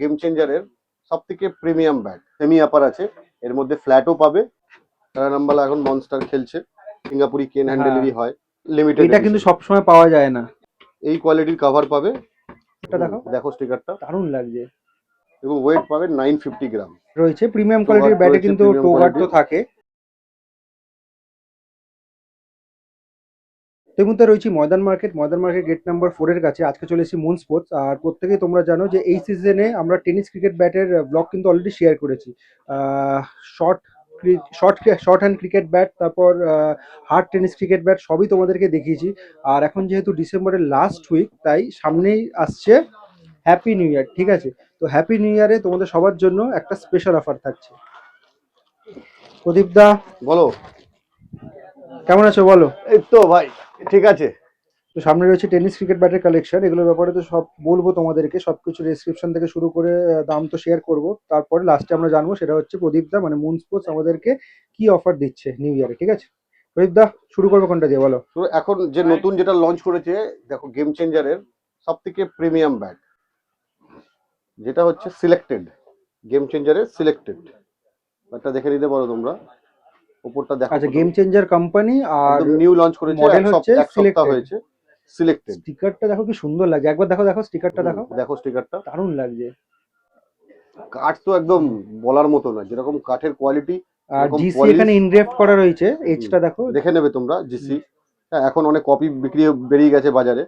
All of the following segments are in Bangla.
গেম চেঞ্জারের সব থেকে প্রিমিয়াম ব্যাগ। সেমি আপার আছে, এর মধ্যে ফ্ল্যাটও পাবে। নাম্বার এখন মনস্টার খেলছে, সিঙ্গাপুরি কেন হ্যান্ডেলেরই হয়, লিমিটেড এটা কিন্তু সবসময় পাওয়া যায় না। এই কোয়ালিটির কভার পাবে। এটা দেখো, দেখো স্টিকারটা দারুণ লাগছে। এবং ওয়েট পাবে 950 গ্রাম রয়েছে প্রিমিয়াম কোয়ালিটির ব্যাটে, কিন্তু টো গার্ড তো থাকে। এর মধ্যে রয়েছে ময়দান মার্কেট গেট নাম্বার 4 এর কাছে। আজকে চলে এসেছি মুন স্পোর্টস। আর প্রত্যেকেই তোমরা জানো যে এই সিজনে আমরা টেনিস ক্রিকেট ব্যাটের ব্লগ কিন্তু অলরেডি শেয়ার করেছি। Short short hand cricket bat, তারপর হার্ড টেনিস ক্রিকেট ব্যাট সবই তোমাদেরকে দেখিয়েছি। আর এখন যেহেতু ডিসেম্বরের লাস্ট উইক, তাই সামনেই আসছে হ্যাপি নিউ ইয়ার, ঠিক আছে? তো হ্যাপি নিউ ইয়ারে তোমাদের সবার জন্য একটা স্পেশাল অফার থাকছে। প্রদীপ দা বলো, কেমন আছো বলো? এই তো ভাই ঠিক আছে। তো সামনে রয়েছে টেনিস ক্রিকেট ব্যাটের কালেকশন, এগুলোর ব্যাপারে তো সব বলবো তোমাদেরকে, সবকিছু ডেসক্রিপশন থেকে শুরু করে দাম তো শেয়ার করব। তারপরে লাস্টে আমরা জানবো সেটা হচ্ছে প্রদীপ দা মানে মুন স্পোর্টস আমাদেরকে কি অফার দিচ্ছে নিউ ইয়ারে, ঠিক আছে? প্রদীপ দা শুরু করবো কোনটা দিয়ে বলো? তো এখন যে নতুন যেটা লঞ্চ করেছে দেখো, গেম চেঞ্জারের সব থেকে প্রিমিয়াম ব্যাগ, যেটা হচ্ছে সিলেক্টেড। গেম চেঞ্জারের সিলেক্টেড একটা দেখে নিতে পারো তোমরা, উপরটা দেখো। আচ্ছা, গেম চেঞ্জার কোম্পানি আর নিউ লঞ্চ করেছে, মডেল হচ্ছে এক সপ্তাহ হয়েছে। সিলেক্টেড স্টিকারটা দেখো কি সুন্দর লাগছে, একবার দেখো দেখো স্টিকারটা দেখো, দেখো স্টিকারটা দারুণ লাগছে। কাঠ তো একদম বলার মতো না, যেরকম কাঠের কোয়ালিটি। আর জিসি এখানে ইনগ্রেভড করা রয়েছে, এজটা দেখো, দেখে নেবে তোমরা জিসি। হ্যাঁ, এখন অনেক কপি বিক্রি বেরিয়ে গেছে বাজারে,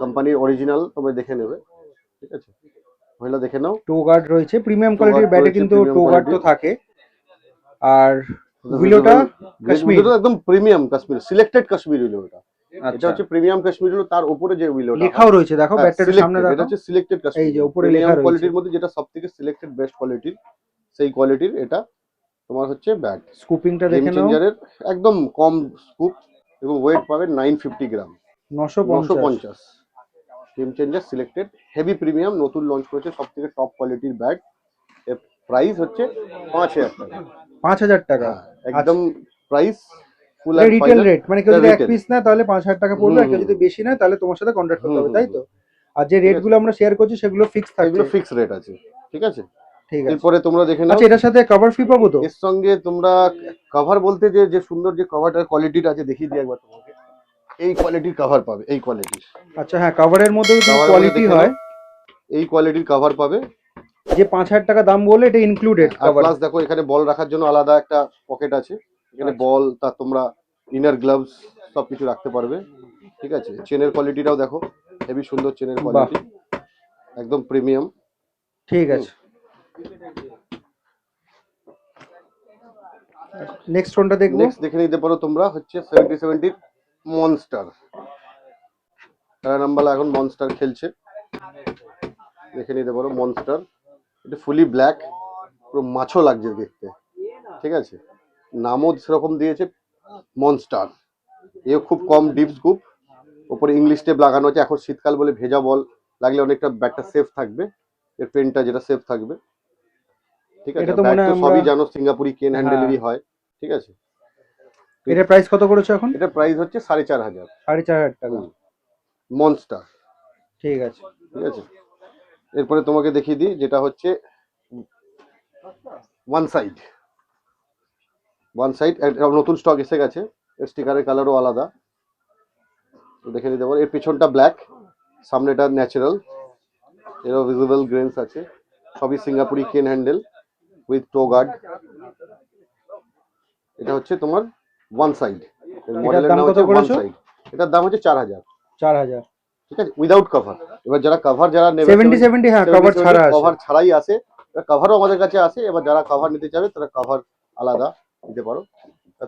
কোম্পানির অরিজিনাল তোমরা দেখে নেবে, ঠিক আছে? মহিলা দেখে নাও। টো গার্ড রয়েছে, প্রিমিয়াম কোয়ালিটির ব্যাটে কিন্তু টো গার্ড তো থাকে। আর উইলোটা কাশ্মীর, একদম প্রিমিয়াম কাশ্মীর, সিলেক্টেড কাশ্মীর উইলো। এটা আচ্ছা হচ্ছে প্রিমিয়াম কাশ্মীর উইলো। তার উপরে যে উইলোটা লেখাও রয়েছে দেখো, ব্যাটটার সামনে দেখো, এটা হচ্ছে সিলেক্টেড কাশ্মীর। এই যে উপরে লেখা রয়েছে কোয়ালিটির মধ্যে যেটা সবথেকে সিলেক্টেড বেস্ট কোয়ালিটির, সেই কোয়ালিটির এটা তোমার হচ্ছে ব্যাগ। স্কুপিংটা দেখে নাও, চেঞ্জারের একদম কম স্কুপ এবং ওয়েট পাবে 950 গ্রাম 950। Game changer selected heavy premium নতুন লঞ্চ করেছে, সবথেকে টপ কোয়ালিটির ব্যাগ। এর প্রাইস হচ্ছে 5000 টাকা। 5000 টাকা একদম প্রাইস ফুল রিটেল রেট, মানে কেউ যদি এক পিস না তাহলে 5000 টাকা পড়বে, আর কেউ যদি বেশি না তাহলে তোমার সাথে কন্ট্যাক্ট করতে হবে, তাই তো? আর যে রেট গুলো আমরা শেয়ার করছি সেগুলো ফিক্স থাকবে, এগুলো ফিক্স রেট আছে, ঠিক আছে? ঠিক আছে। এরপরে তোমরা দেখে নাও। আচ্ছা, এটার সাথে কভার ফি পাবো তো? এর সঙ্গে তোমরা কভার বলতে যে সুন্দর যে কভারটার কোয়ালিটিটা আছে দেখিয়ে দিই একবার তোমাকে। এই কোয়ালিটির কভার পাবে, এই কোয়ালিটির। আচ্ছা হ্যাঁ, কভারের মধ্যেও কিন্তু কোয়ালিটি হয়, এই কোয়ালিটির কভার পাবে। যে 5000 টাকা দাম বলে এটা ইনক্লুডেড কভার। প্লাস দেখো এখানে বল রাখার জন্য আলাদা একটা পকেট আছে, এখানে বল, তা তোমরা ইনার গ্লাভস সবকিছু রাখতে পারবে, ঠিক আছে? চেনের কোয়ালিটিটাও দেখো, হেভি সুন্দর চেনের কোয়ালিটি, একদম প্রিমিয়াম, ঠিক আছে। নেক্সট কোনটা দেখবো? নেক্সট দেখে নিতে পারো তোমরা, হচ্ছে 70 মনস্টার। নাম্বার এখন মনস্টার খেলছে, দেখে নিতে পারো মনস্টার। এটা ফুলি ব্ল্যাক, পুরো মাছও লাগছে দেখতে, ঠিক আছে? নামও সেরকম দিয়েছে মনস্টার। এও খুব কম ডিপ স্কুপ, উপরে ইংলিশ টেপ লাগানো আছে। এখন শীতকাল বলে ভেজা বল লাগলে অনেকটা ব্যাটটা সেফ থাকবে, এর পেনটা যেটা সেফ থাকবে, ঠিক আছে? ব্যাট তো সবই জানো সিঙ্গাপুরি কেন হ্যান্ডেলেরই হয়, ঠিক আছে? এটার প্রাইস কত করেছো এখন? এটা প্রাইস হচ্ছে 4500 টাকা মনস্টার, ঠিক আছে, ঠিক আছে? এরপরে তোমাকে দেখিয়ে দিই যেটা হচ্ছে ওয়ান সাইড নতুন স্টক এসে গেছে, স্টিকারের কালারও আলাদা, তো দেখে নিতে পারো। এর পিছনটা ব্ল্যাক, সামনেটা ন্যাচারাল, এরও ভিজিবল গ্রেনস আছে, সবই সিঙ্গাপুরি কেন হ্যান্ডেল উইথ টো গার্ড। এটা হচ্ছে তোমার ওয়ান সাইড, এর মডেলের নাম হচ্ছে ওয়ান সাইড। এটার দাম হচ্ছে 4000, ঠিক আছে? Without cover. এবার যারা কভার যারা নেবে 70 হ্যাঁ, কভার ছাড়া আছে, কভার ছাড়াই আসে, কভারও আমাদের কাছে আছে। এবার যারা কভার নিতে চাবে তারা কভার আলাদা নিতে পারো।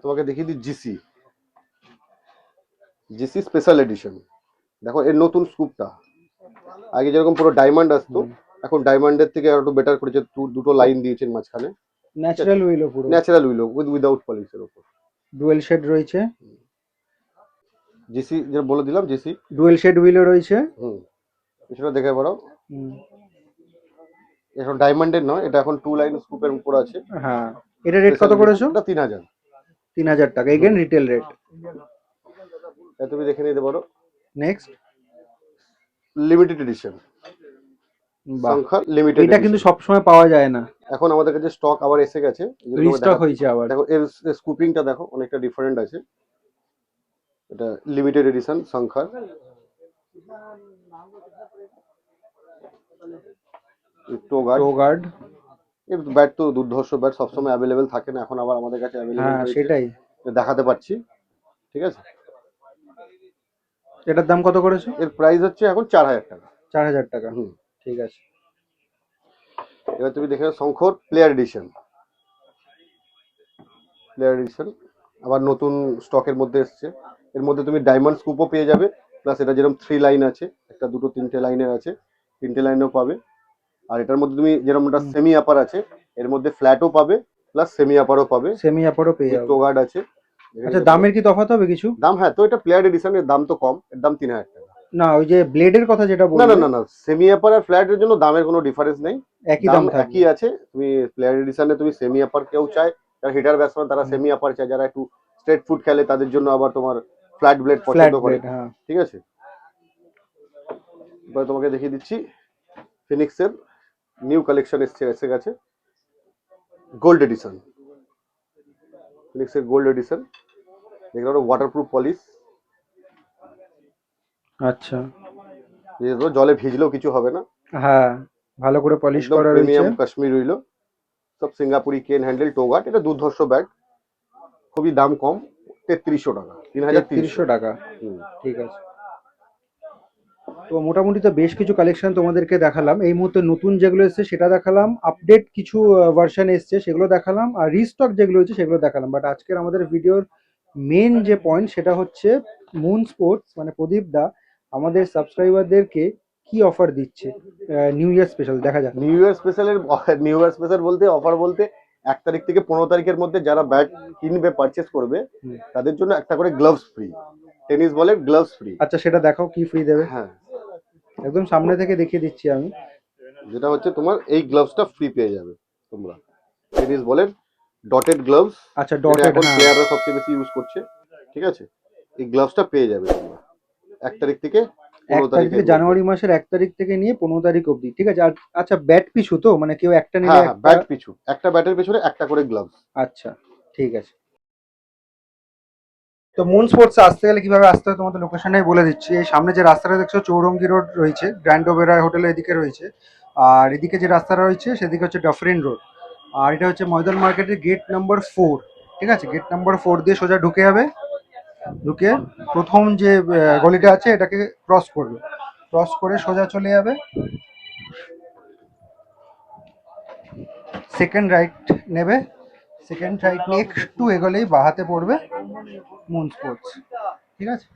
তোমাকে দেখিয়ে দিই জিসি স্পেশাল এডিশন। দেখো এর নতুন স্কুপটা, আগে যেরকম পুরো ডায়মন্ড আসতো, এখন ডায়মন্ডের থেকে আর একটু বেটার করেছে, দুটো লাইন দিয়েছেন মাঝখানে, ন্যাচারাল উইলো, পুরো ন্যাচারাল উইলো উইদাউট পলিশের উপর ডুয়েল শেড রয়েছে। জিসি যেটা বলে দিলাম, জিসি ডুয়েল শেড উইলো রয়েছে। সেটা দেখে পারো। এখন ডায়মন্ডের নয়, এটা এখন টু লাইন স্কুপের উপর আছে। হ্যাঁ, এটা রেট কত করেছো? এটা 3000 টাকা, এগেন রিটেল রেট। তুমি দেখে নিতে পারো। নেক্সট লিমিটেড এডিশন বাহ, সংখ্যা লিমিটেড এটা কিন্তু সবসময় পাওয়া যায় না, এখন আমাদের কাছে স্টক আবার এসে গেছে। এই যে তোমাকে রিস্টক হয়েছে আবার। দেখো এর স্কুপিংটা দেখো অনেকটা ডিফারেন্ট আছে। এটা লিমিটেড এডিশন সংখ্যার টোগার্ড। টোগার্ড, এই ব্যাট তো দুর্ধর্ষ ব্যাট, সবসময় অ্যাভেলেবেল থাকে না, এখন আবার আমাদের কাছে অ্যাভেলেবেল হ্যাঁ হয়েছে, সেটাই। দেখাতে পাচ্ছি। ঠিক আছে, এটার দাম কত করেছো? এর প্রাইস হচ্ছে এখন 4000 টাকা। 4000 টাকা, হুম। ঠিক আছে। এবার তুমি দেখে নাও Shankar player edition. Player edition আবার নতুন স্টকের মধ্যে এসছে। এর মধ্যে তুমি ডায়মন্ড স্কুপও পেয়ে যাবে, প্লাস এটা যেরকম 3 লাইন আছে, একটা দুটো তিনটে লাইনের আছে, তিনটে লাইনও পাবে। আর এটার মধ্যে তুমি যেরকম একটা সেমি আপার আছে, এর মধ্যে ফ্ল্যাটও পাবে প্লাস সেমি আপারও পাবে, সেমি আপারও পেয়ে যাবে। টোগার্ড আছে। আচ্ছা, দামের কি তফাৎ হবে কিছু? দাম, হ্যাঁ, তো এটা প্লেয়ার এডিশনের দাম তো কম, এর দাম 3000 টাকা। না, ওই যে ব্লেডের কথা যেটা না বললে, না না না, সেমি আপার আর ফ্ল্যাটের জন্য দামের কোনো ডিফারেন্স নেই, একই দাম দাম থাকবে। একই আছে। তুমি প্লেয়ার এডিশনে তুমি সেমি আপার, কেউ চায় যারা হিটার ব্যাটসম্যান তারা সেমি আপার চায়, যারা একটু স্ট্রেট ফুট খেলে তাদের জন্য আবার তোমার ফ্ল্যাট ব্লেড ফ্ল্যাট পছন্দ করে। ব্লেড, হ্যাঁ। ঠিক আছে, এবার তোমাকে দেখিয়ে দিচ্ছি ফিনিক্সের নিউ কালেকশন এসে গেছে, গোল্ড এডিশন। ফিনিক্সের গোল্ড এডিশন, এগুলো ওয়াটারপ্রুফ পলিশ, আচ্ছা, যেহেতু জলে ভিজলেও কিছু হবে না, হ্যাঁ, ভালো করে পলিশ একদম করা রয়েছে। প্রিমিয়াম কাশ্মীর রইল, সব সিঙ্গাপুরি কেন হ্যান্ডেল টোগার্ড। এটা দুর্ধর্ষ ব্যাট, খুবই দাম কম, 3300 টাকা, 3300 টাকা, ঠিক আছে। তো মোটামুটি তো বেশ কিছু কালেকশন তোমাদেরকে দেখালাম। এই মুহূর্তে নতুন যেগুলো এসছে সেটা দেখালাম, আপডেট কিছু ভার্সন এসছে সেগুলো দেখালাম, আর রিস্টক যেগুলো হয়েছে সেগুলো দেখালাম। বাট আজকের আমাদের ভিডিওর মেন যে পয়েন্ট সেটা হচ্ছে মুন স্পোর্টস মানে প্রদীপ দা আমাদের সাবস্ক্রাইবারদেরকে কি অফার দিচ্ছে নিউ ইয়ার স্পেশাল, দেখা যাক। নিউ ইয়ার স্পেশালের নিউ ইয়ার স্পেশাল বলতে অফার বলতে 1 তারিখ থেকে 15 তারিখের মধ্যে যারা ব্যাট কিনবে, পারচেস করবে, তাদের জন্য একটা করে গ্লাভস ফ্রি, টেনিস বলের গ্লাভস ফ্রি। আচ্ছা, সেটা দেখাও কি ফ্রি দেবে। হ্যাঁ, একদম সামনে থেকে দেখিয়ে দিচ্ছি আমি। যেটা হচ্ছে তোমার এই গ্লাভসটা ফ্রি পেয়ে যাবে তোমরা, টেনিস বলের ডটেড গ্লাভস। আচ্ছা, ডটেড, এখন হ্যাঁ, প্লেয়াররা সবচেয়ে বেশি ইউজ করছে। ঠিক আছে, এই গ্লাভসটা পেয়ে যাবে তোমরা 1 তারিখ থেকে 1 15 তারিখ থেকে, তারিখের জানুয়ারি মাসের 1 তারিখ থেকে নিয়ে 15 তারিখ অবধি, ঠিক আছে। আচ্ছা, ব্যাট পিছু তো, মানে কেউ একটা নিলে হ্যাঁ, ব্যাট পিছু একটা ব্যাটের পেছনে একটা করে গ্লাভস। আচ্ছা, ঠিক আছে। তো মুন স্পোর্টস আসতে গেলে কিভাবে আসতে হয় তোমাদের লোকেশনটাই বলে দিচ্ছি। এই সামনে যে রাস্তাটা দেখছো চৌরঙ্গি রোড রয়েছে, গ্র্যান্ড ওবেরয় হোটেলের এদিকে রয়েছে, আর এদিকে যে রাস্তা রয়েছে সেদিকে হচ্ছে ডাফরিন রোড, আর এটা হচ্ছে ময়দান মার্কেটের গেট নাম্বার 4। ঠিক আছে, গেট নাম্বার 4 দিয়ে সোজা ঢুকে যাবে, ঢুকে প্রথম যে গলিটা আছে এটাকে ক্রস করবে, ক্রস করে সোজা চলে যাবে, সেকেন্ড রাইট নেবে, সেকেন্ড রাইট নিয়ে একটু এগোলেই বাহাতে পড়বে মুন স্পোর্টস। ঠিক আছে।